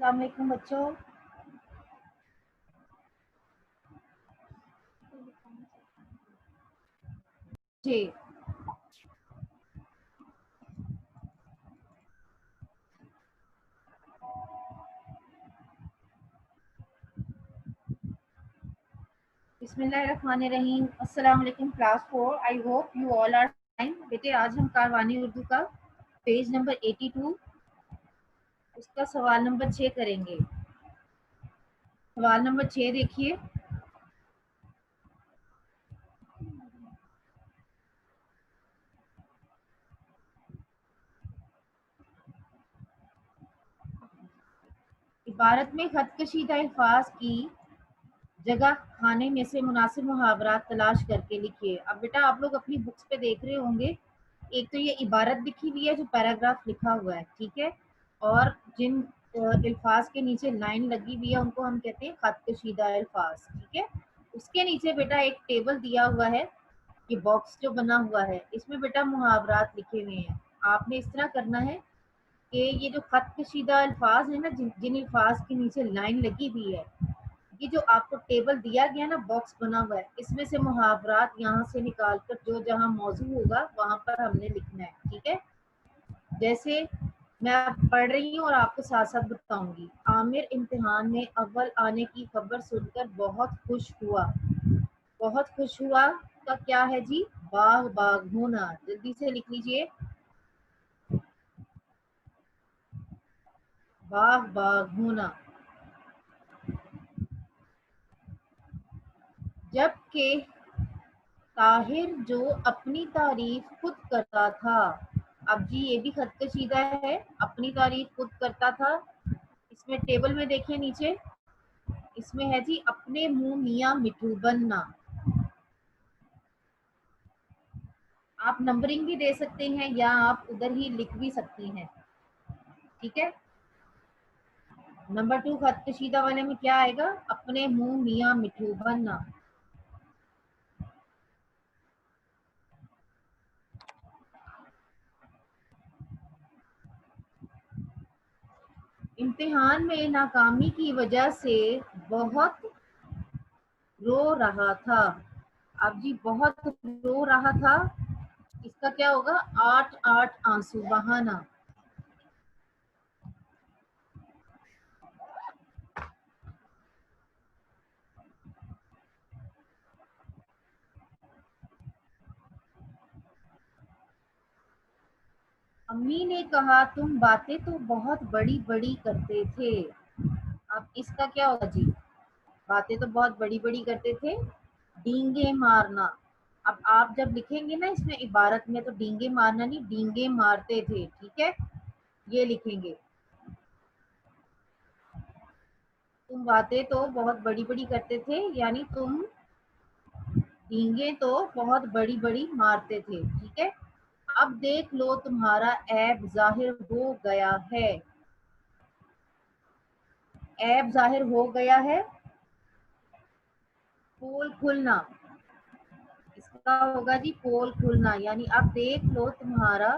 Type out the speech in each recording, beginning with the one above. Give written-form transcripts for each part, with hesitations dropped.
अस्सलाम वालेकुम बच्चों। जी, बिस्मिल्लाहिर्रहमानिर्रहीम। अस्सलाम वालेकुम class 4। I hope you all are fine. बेटे आज हम कारवानी उर्दू का पेज नंबर 82 उसका सवाल नंबर 6 करेंगे। सवाल नंबर 6 देखिए। इबारत में खत कशीदा अल्फाज की जगह खाने में से मुनासिब मुहावरात तलाश करके लिखिए। अब बेटा आप लोग अपनी बुक्स पे देख रहे होंगे, एक तो ये इबारत लिखी हुई है जो पैराग्राफ लिखा हुआ है, ठीक है, और जिन अल्फाज के नीचे लाइन लगी हुई है उनको हम कहते हैं खत कशीदा अल्फाज, ठीक है। उसके नीचे बेटा एक टेबल दिया हुआ है, ये बॉक्स जो बना हुआ है इसमें बेटा मुहावरात लिखे हुए हैं। आपने इस तरह करना है कि ये जो खत कशीदा अल्फाज है ना, जिन जिन अल्फाज के नीचे लाइन लगी हुई है, ये जो आपको टेबल दिया गया ना, बॉक्स बना हुआ है, इसमें से मुहावरात यहाँ से निकाल कर जो जहाँ मौजू होगा वहां पर हमने लिखना है, ठीक है। जैसे मैं पढ़ रही हूँ और आपको साथ साथ बताऊंगी। आमिर इम्तिहान में अव्वल आने की खबर सुनकर बहुत खुश हुआ। बहुत खुश हुआ का क्या है जी? बाग बाग होना। जल्दी से लिख लीजिए, बाग बाग होना। जबकि ताहिर जो अपनी तारीफ खुद करता था। अब जी ये भी खत कशीदा है, अपनी तारीफ खुद करता था। इसमें टेबल में देखिए नीचे, इसमें है जी अपने मुंह मियाँ मिठू बनना। आप नंबरिंग भी दे सकते हैं या आप उधर ही लिख भी सकती हैं, ठीक है। नंबर 2 खत कशीदा वाले में क्या आएगा? अपने मुंह मियाँ मिठू बनना। इम्तिहान में नाकामी की वजह से बहुत रो रहा था। अब जी बहुत रो रहा था, इसका क्या होगा? 8 आंसू बहाना। अम्मी ने कहा तुम बातें तो बहुत बड़ी बड़ी करते थे। अब इसका क्या होगा जी? बातें तो बहुत बड़ी बड़ी करते थे, डींगे मारना। अब आप जब लिखेंगे ना इसमें इबारत में, तो डींगे मारना नहीं, डींगे मारते थे, ठीक है, ये लिखेंगे। तुम बातें तो बहुत बड़ी बड़ी करते थे, यानी तुम डींगे तो बहुत बड़ी बड़ी मारते थे, ठीक है। अब देख लो तुम्हारा ऐब जाहिर हो गया है। ऐब जाहिर हो गया है, पोल खुलना। इसका होगा जी पोल खुलना, यानी अब देख लो तुम्हारा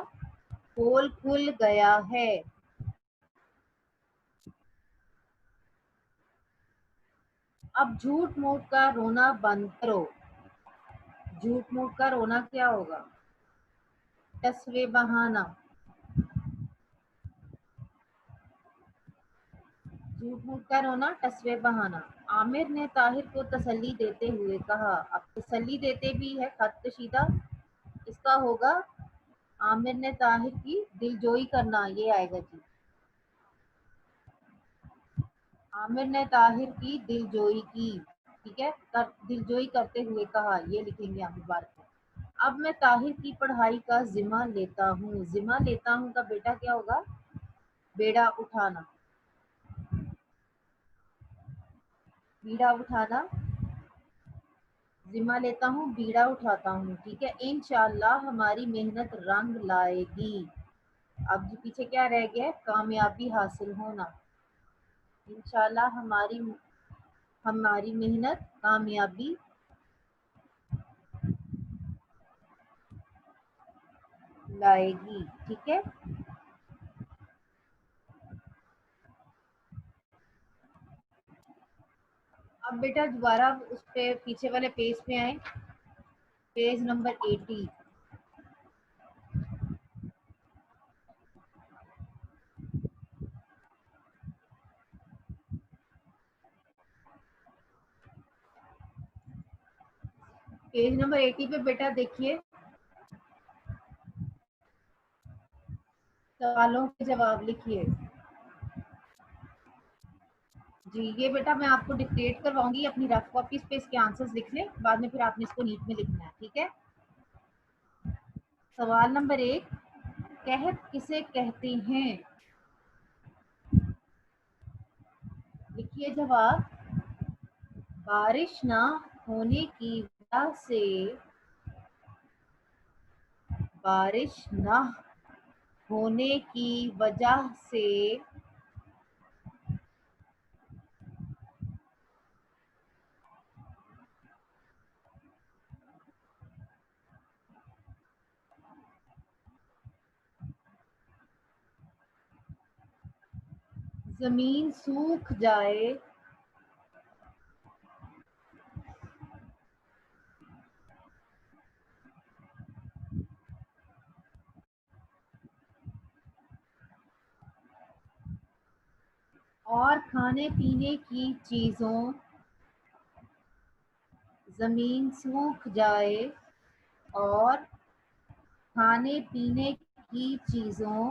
पोल खुल गया है। अब झूठ मूठ का रोना बंद करो। झूठ मूठ का रोना क्या होगा? तस्वे बहाना। झूठ मूठ का रोना तस्वे बहाना। आमिर ने ताहिर को तसल्ली देते हुए कहा। अब तसल्ली देते भी है खत कशीदा, इसका होगा आमिर ने ताहिर की दिलजोई करना, ये आएगा जी। आमिर ने ताहिर की दिलजोई की, ठीक है, दिलजोई करते हुए कहा, ये लिखेंगे हम बार को। अब मैं ताहिर की पढ़ाई का जिम्मा लेता हूँ। जिम्मा लेता हूँ का बेटा क्या होगा? बेड़ा उठाना। बीड़ा उठाना, जिम्मा लेता हूँ, बीड़ा उठाता हूँ, ठीक है। इंशाअल्लाह हमारी मेहनत रंग लाएगी। अब जी पीछे क्या रह गया है? कामयाबी हासिल होना। इंशाअल्लाह हमारी हमारी मेहनत कामयाबी लाएगी, ठीक है। अब बेटा दोबारा उस पे पीछे वाले पेज पे आए, पेज नंबर 80। पेज नंबर 80 पे बेटा देखिए, सवालों के जवाब लिखिए। जी ये बेटा मैं आपको डिक्टेट करवाऊंगी, अपनी रफ कॉपी पे इसके आंसर्स लिख लें, बाद में फिर आपने इसको नीट में लिखना है, ठीक है। सवाल नंबर 1, कहत किसे कहते हैं? लिखिए जवाब। बारिश ना होने की वजह से, बारिश ना होने की वजह से जमीन सूख जाए, और खाने पीने की चीजों, जमीन सूख जाए और खाने पीने की चीजों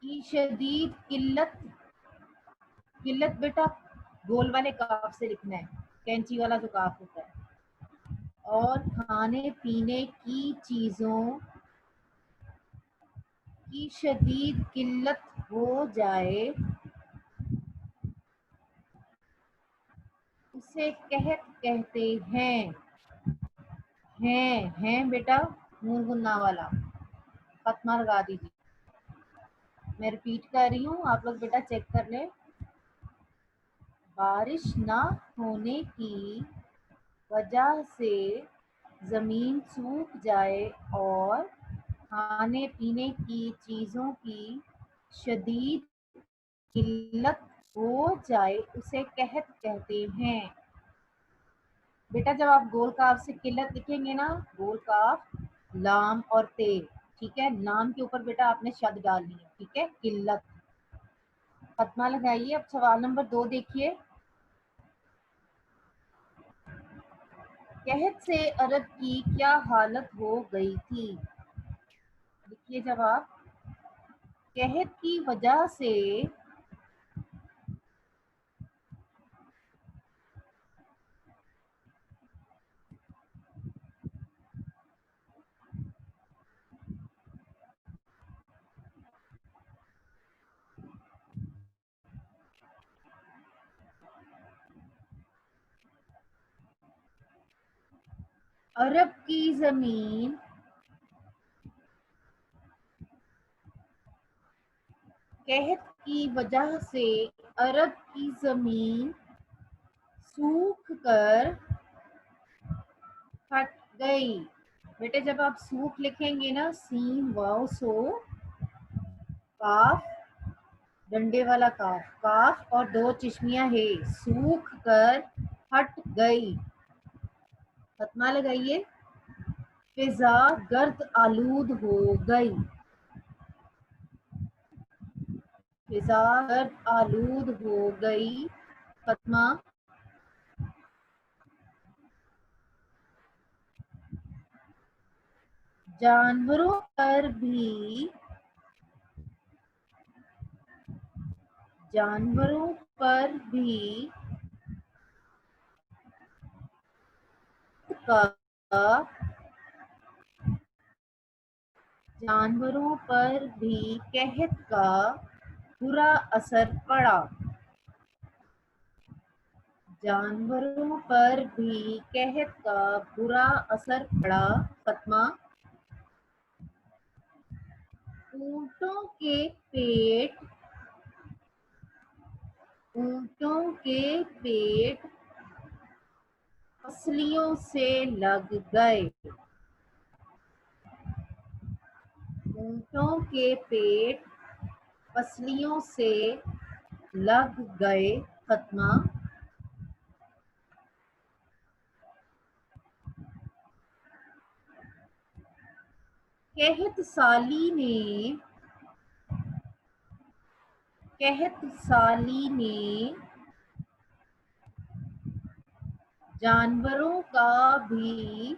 की शदीद किल्लत, किल्लत बेटा गोल वाले काफ से लिखना है, कैंची वाला जो काफ होता है, और खाने पीने की चीजों की शदीद किल्लत हो जाए, उसे कहत कहते हैं। हैं बेटा नून गुन्ना वाला, खत्मा लगा दीजिए। मैं रिपीट कर रही हूँ, आप लोग बेटा चेक कर ले। बारिश ना होने की वजह से जमीन सूख जाए और खाने पीने की चीजों की शदीद किल्लत हो जाए, उसे कहत कहते हैं। बेटा जब आप गोल काफ से किल्लत लिखेंगे ना, गोल काफ लाम और ते, ठीक है, लाम के ऊपर बेटा आपने शद डालनी है, ठीक है, किल्लत। खत्मा लगाइए। अब सवाल नंबर 2 देखिए, कहत से अरब की क्या हालत हो गई थी? लिखिए जवाब। कहत की वजह से अरब की जमीन कहत की वजह से अरब की जमीन सूख कर फट गई। बेटे जब आप सूख लिखेंगे ना, सीन वाओ सो काफ, डंडे वाला काफ, काफ और दो चिश्मिया है, सूख कर हट गई। खत्मा लगाइए। फिजा गर्द आलूद हो गई, फिजा गर्द आलूद हो गई। खत्मा। जानवरों पर भी, जानवरों पर भी का, जानवरों पर भी कहत का बुरा असर पड़ा, जानवरों पर भी कहत का बुरा असर पड़ा। फतमा। ऊंटों के पेट, ऊंटों के पेट पसलियों से लग गए, ऊंटों के पेट पसलियों से लग गए खत्मा, कहत साली ने, कहत साली ने जानवरों का भी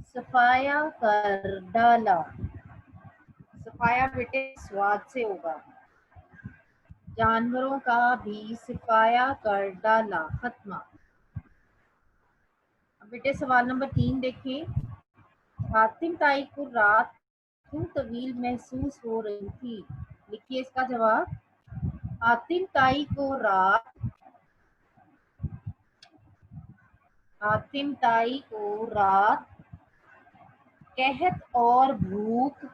सफाया कर डाला। सफाया बेटे स्वाद से होगा। जानवरों का भी सफाया कर डाला खत्मा। अब बेटे सवाल नंबर 3 देखें। हातिम ताई को रात क्यों तवील महसूस हो रही थी? लिखिए इसका जवाब। हातिम ताई को रात, हातिम ताई को रात कहत और भूख,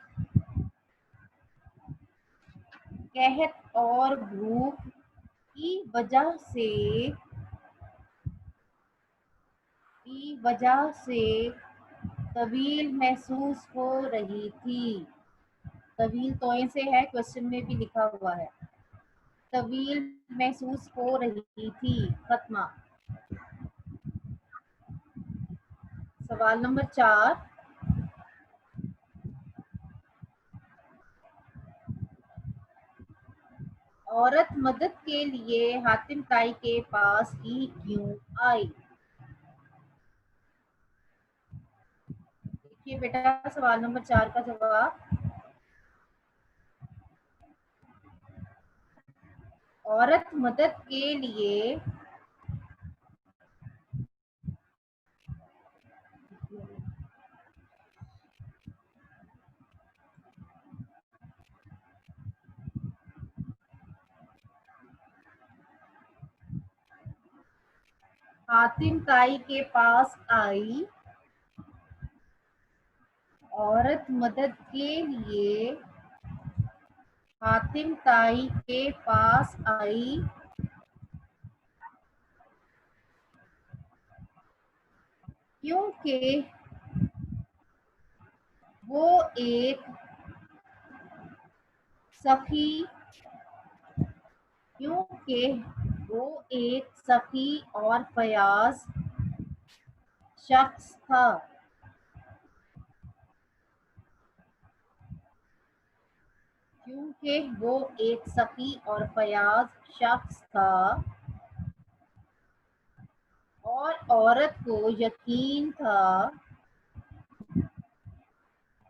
कहत और भूख की वजह से तवील महसूस हो रही थी। तवील तोए से है, क्वेश्चन में भी लिखा हुआ है। तवील महसूस हो रही थी खत्मा। सवाल नंबर 4। औरत मदद के लिए हातिम ताई के पास ही क्यों आई? देखिए बेटा सवाल नंबर 4 का जवाब। औरत मदद के लिए हातिम ताई के पास आई। औरत मदद के लिए हातिम ताई के पास आई क्योंकि वो एक सखी, क्योंकि वो एक सखी और फयाज शख्स था। क्योंकि वो एक सखी और फयाज शख्स था और औरत को यकीन था,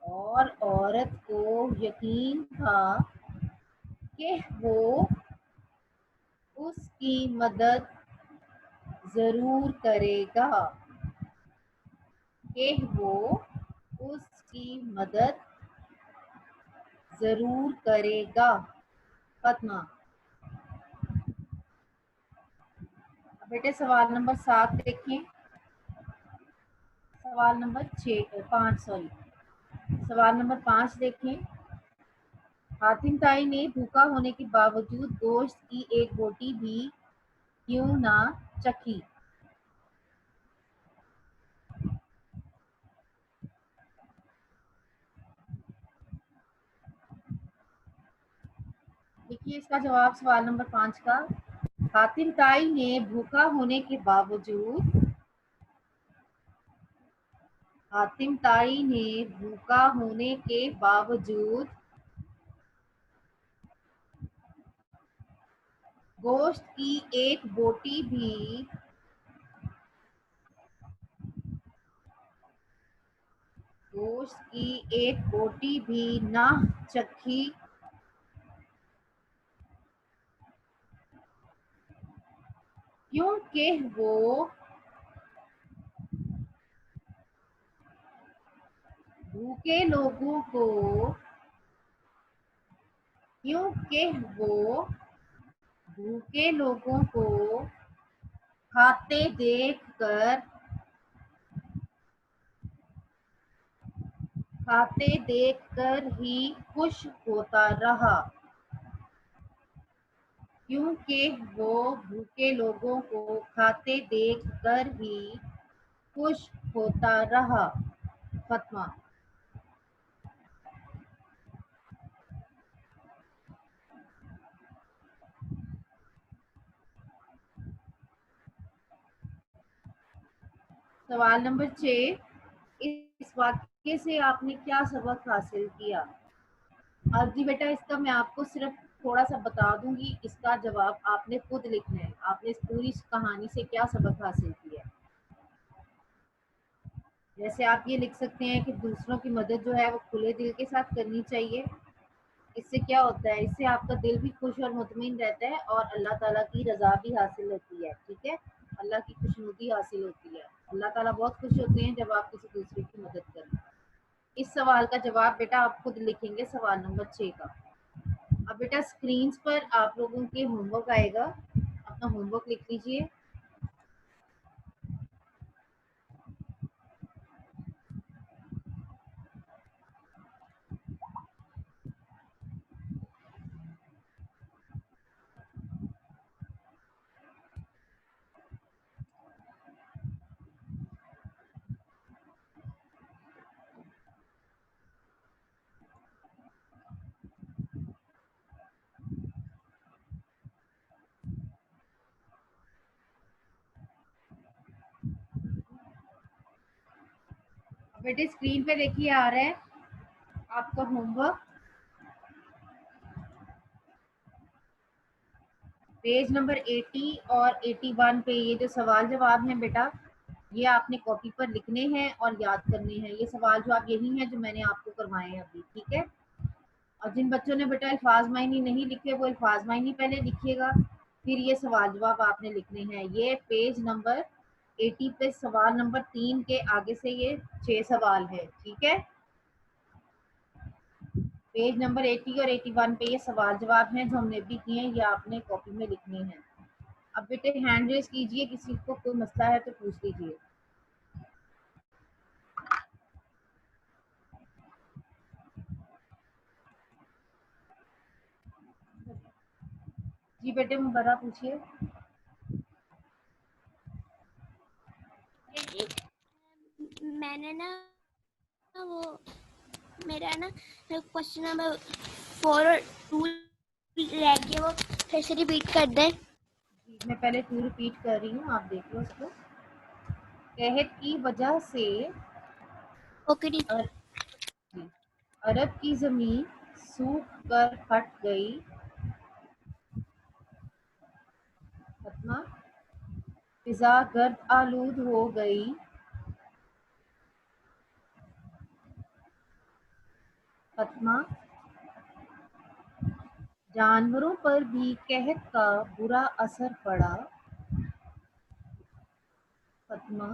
और औरत को यकीन था कि वो उसकी मदद जरूर करेगा, कि वो उसकी मदद जरूर करेगा फातिमा। बेटे सवाल नंबर 7 देखें। सवाल नंबर 5 सवाल नंबर 5 देखें। हातिम ताई ने भूखा होने के बावजूद गोश्त की एक बोटी भी क्यों ना चखी? देखिए इसका जवाब सवाल नंबर 5 का। हातिम ताई ने भूखा होने के बावजूद, हातिम ताई ने भूखा होने के बावजूद गोश्त की एक बोटी भी, गोश्त की एक बोटी भी ना चखी क्योंकि वो भूखे लोगों को, क्योंकि वो भूखे लोगों को खाते देखकर, खाते देखकर ही खुश होता रहा। क्योंकि वो भूखे लोगों को खाते देखकर ही खुश होता रहा फातिमा। सवाल नंबर 6, इस वाक्य से आपने क्या सबक हासिल किया? अब जी बेटा इसका मैं आपको सिर्फ थोड़ा सा बता दूंगी, इसका जवाब आपने खुद लिखना है। आपने इस पूरी कहानी से क्या सबक हासिल किया है? जैसे आप ये लिख सकते हैं कि दूसरों की मदद जो है वो खुले दिल के साथ करनी चाहिए। इससे क्या होता है, इससे आपका दिल भी खुश और मुतमईन रहता है और अल्लाह ताला की रज़ा भी हासिल होती है। ठीक है, अल्लाह की खुशनुदी हासिल होती है। अल्लाह ताला बहुत खुश होते हैं जब आप किसी दूसरे की मदद करें। इस सवाल का जवाब बेटा आप खुद लिखेंगे, सवाल नंबर 6 का। अब बेटा स्क्रीन पर आप लोगों के होमवर्क आएगा, अपना होमवर्क लिख लीजिए। बेटे स्क्रीन पे देखिए आ रहा है आपका होमवर्क, पेज नंबर 80 और 81 पे ये जो सवाल जवाब हैं बेटा, ये आपने कॉपी पर लिखने हैं और याद करने हैं। ये सवाल जवाब यही हैं जो मैंने आपको करवाए हैं अभी। ठीक है, और जिन बच्चों ने बेटा अल्फाज मायनी नहीं लिखे वो अल्फाज मायनी पहले लिखिएगा, फिर ये सवाल जवाब आपने लिखने हैं। ये पेज नंबर 80 पे सवाल नंबर 3 के आगे से ये 6 सवाल है। ठीक है, पेज नंबर 80 और 81 पे ये सवाल जवाब हैं जो हमने भी किए हैं, ये आपने कॉपी में लिखने हैं। अब बेटे हैंड रेस कीजिए, किसी को कोई मसला है तो पूछ लीजिए। जी बेटे मुबर्रा पूछिए। मैंने ना वो मेरा ना क्वेश्चन नंबर 4 और 2 रह गया, वो फिर से रिपीट कर दें। जी मैं पहले 2 रिपीट कर रही हूँ, आप देख लो उसको। कहत की वजह से ओके ठीक है। जी, अरब की जमीन सूख कर फट गई। फतमा, फिजा गर्द आलूद हो गई। फतमा, जानवरों पर भी कहत का बुरा असर पड़ा। फतमा,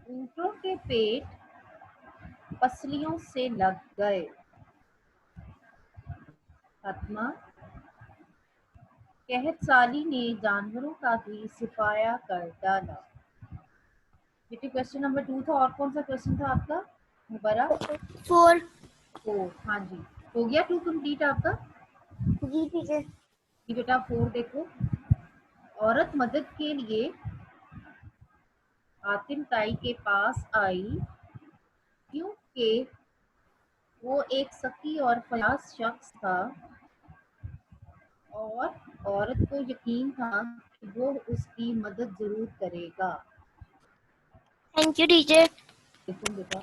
ऊँटों के पेट पसलियों से लग गए। फतमा, कहत साली ने जानवरों का भी सिफाया कर डाला। बेटे क्वेश्चन नंबर 2 था, और कौन सा क्वेश्चन था आपका मुबर्रा? 4। 4, हाँ जी, हो गया 2 कंप्लीट आपका। जी ठीक है। जी बेटा 4 देखो। औरत मदद के लिए हातिम ताई के पास आई, क्योंकि वो एक सखी और फयाज शख्स था और औरत को यकीन था कि वो उसकी मदद जरूर करेगा। Thank you teacher. देखो बेटा।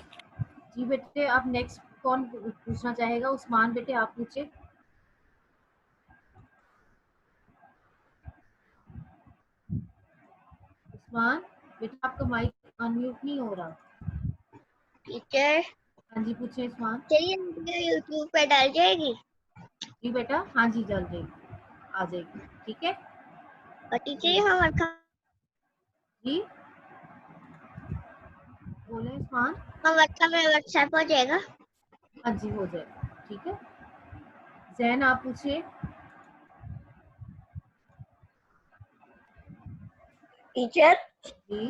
जी बेटे अब नेक्स्ट कौन पूछना चाहेगा? उस्मान बेटे आप पूछे। उस्मान बेटा आपका माइक अनम्यूट नहीं हो रहा। टीचर हाँ जी पूछे उस्मान। चलिए यूट्यूब पे डाल जाएगी। जी बेटा हाँ जी जल जाएगी, आ जाएगी। ठीक है और टीचर जी। ये होमवर्क जी बोले उस्मान। होमवर्क में व्हाट्सएप हो जाएगा। हाँ जी हो जाएगा। ठीक है, जैन आप पूछिए। टीचर जी